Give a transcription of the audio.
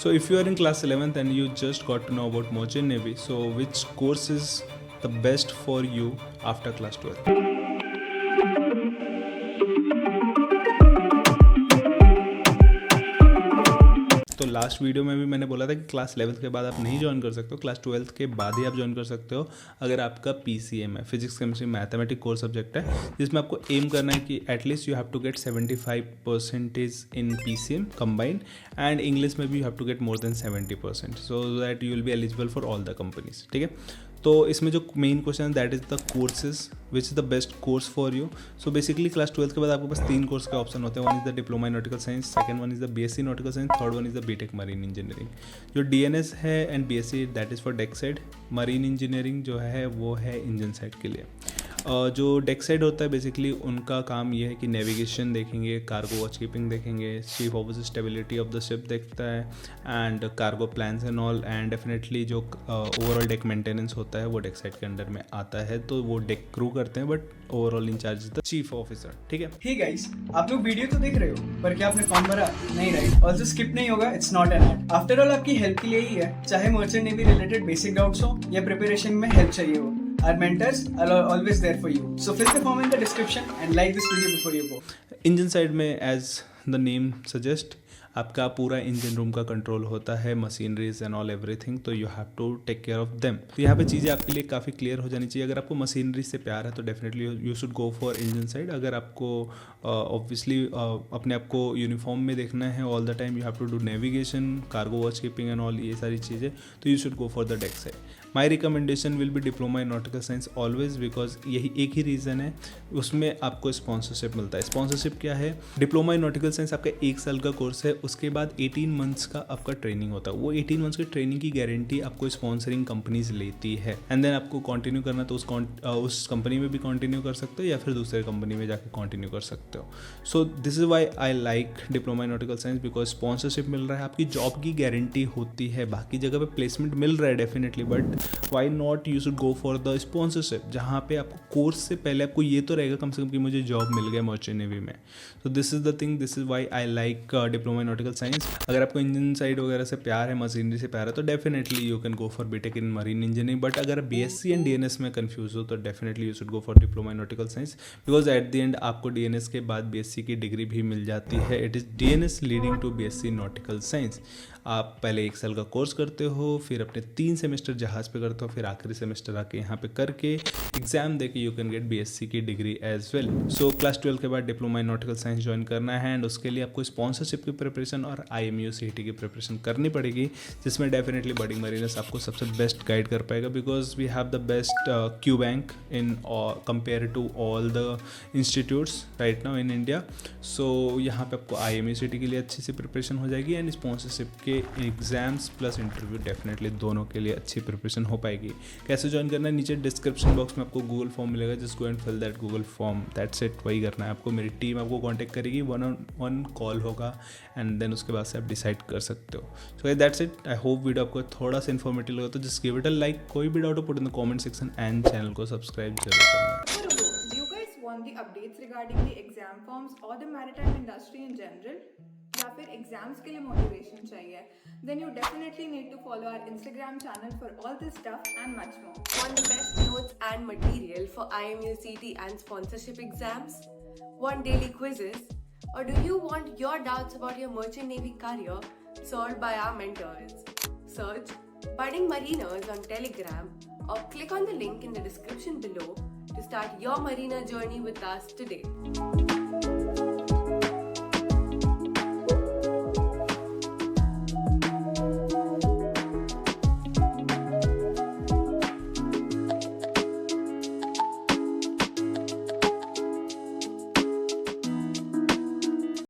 So if you are in class 11th and you just got to know about Merchant Navy, so which course is the best for you after class 12th? तो last video में भी मैंने बोला था कि class 11th के बाद आप नहीं ज्वाइन कर सकते हो, क्लास 12th के बाद ही आप ज्वाइन कर सकते हो अगर आपका PCM है, physics chemistry mathematics core subject है, जिसमें आपको एम करना है कि at least you have to get 75% in PCM combined, and English में भी you have to get more than 70%, so that you will be eligible for all the companies. ठीक है, तो इसमें जो मेन क्वेश्चन है that is the courses which is the best course for you. So basically class 12th के बाद आपके पास 3 course के ऑप्शन होते हैं। One is the diploma in nautical science, second one is the BSc nautical science, third one is the BTech marine engineering. जो DNS है and BSc that is for deck side, marine engineering जो है वो है engine side के लिए। जो deck side होता है बेसिकली उनका काम ये है कि नेविगेशन देखेंगे, कार्गो वॉच कीपिंग देखेंगे, ship office stability of the ship देखता है, and cargo plans and all, and definitely जो ओवरऑल डेक मेंटेनेंस होता है वो डेक साइड के अंडर में आता है, तो वो डेक क्रू करते हैं, but overall in charge the chief officer. ठीक है, हे गाइस, आप लोग वीडियो तो देख रहे हो पर क्या आपने फॉर्म भरा? नहीं, राइट? ऑल्सो स्किप नहीं होगा, it's not an ad. After all आपकी हेल्प के लिए ही है, चाहे merchant navy related basic doubts हो या प्रिपरेशन में हेल्प चाहिए हो। Our mentors are always there for you. So fill the form in the description and like this video before you go. Engine side में एज द नेम सजेस्ट आपका पूरा engine room का control होता है, machineries and all everything, तो you have to take care of them. तो यहाँ पे चीज़ें आपके लिए काफ़ी क्लियर हो जानी चाहिए। अगर आपको मशीनरी से प्यार है तो definitely you should go for engine side. अगर आपको ऑब्वियसली अपने आप को यूनिफॉर्म में देखना है all the time, you have to do navigation, cargo watch keeping and all ये सारी चीज़ें, तो you should go for the deck side. My recommendation will be diploma in nautical science always, because यही एक ही reason है, उसमें आपको sponsorship मिलता है। स्पॉन्सरशिप क्या है? डिप्लोमा इन नॉटिकल साइंस आपका 1 साल का कोर्स है, उसके बाद 18 मंथ्स का आपका ट्रेनिंग होता है। वो 18 मंथ्स की ट्रेनिंग की गारंटी आपको स्पॉन्सरिंग कंपनीज लेती है, एंड देन आपको कंटिन्यू करना तो उस कंपनी में भी कंटिन्यू कर सकते हो या फिर दूसरे कंपनी में जाकर कंटिन्यू कर सकते हो। So this is why I like diploma in nautical science, because sponsorship मिल रहा है, आपकी जॉब की गारंटी होती है। बाकी जगह पे प्लेसमेंट मिल रहा है definitely, but why not you should go for the sponsorship, जहाँ पे आपको कोर्स से पहले आपको ये तो रहेगा कम से कम कि मुझे जॉब मिल गया मर्चेंट नेवी में। सो this is the thing, this is why I like diploma in nautical science. अगर आपको इंजन साइड वगैरह से प्यार है, मशीनरी से प्यार है, तो definitely you can go for BTech in marine engineering. But अगर BSc एंड DNS में कन्फ्यूज हो तो definitely you should go for diploma in nautical science, because at the end आपको DNS के बाद BSc की डिग्री भी मिल जाती है। It is DNS leading to BSc nautical science. आप पहले 1 साल का कोर्स करते हो, फिर अपने 3 सेमेस्टर जहाज़ पे करते हो, फिर आखिरी सेमेस्टर आके यहाँ पे करके एग्जाम दे के यू कैन गेट BSc की degree as well. So class 12 के बाद diploma in nautical science join करना है, एंड उसके लिए आपको स्पॉन्सरशिप की प्रिपरेशन और IMU CET की प्रिपरेशन करनी पड़ेगी, जिसमें डेफिनेटली बडिंग मरीनर्स आपको सबसे बेस्ट गाइड कर पाएगा, because we have the best Q bank in compare to all the institutes right now in India. सो यहाँ पे आपको IMU CET के लिए अच्छी सी प्रिपरेशन हो जाएगी, एंड स्पॉन्सरशिप के एग्जाम्स प्लस इंटरव्यू डेफिनेटली दोनों के लिए अच्छी प्रिपरेशन हो पाएगी। कैसे ज्वाइन करना है? नीचे डिस्क्रिप्शन बॉक्स में आपको गूगल फॉर्म मिलेगा, just go and fill that Google form, that's it. वही करना है आपको। मेरी टीम आपको कांटेक्ट करेगी, 1-on-1 कॉल होगा, एंड देन उसके बाद से आप डिसाइड कर सकते हो। So that's it. I hope video आपको थोड़ा सा इन्फॉर्मेटिव लगा तो just give it a like. कोई भी डाउट हो put in the comment section, and channel को सब्सक्राइब जरूर करना। Do you guys want the updates regarding the exam forms or the maritime industry in general? या फिर एग्जाम्स के लिए मोटिवेशन चाहिए? Then you definitely need to follow our Instagram channel for all this stuff and much more. Want the best notes and material for IMU CET and sponsorship exams? Want daily quizzes? Or do you want your doubts about your merchant navy career solved by our mentors? Search Budding Mariners on Telegram or click on the link in the description below to start your mariner journey with us today.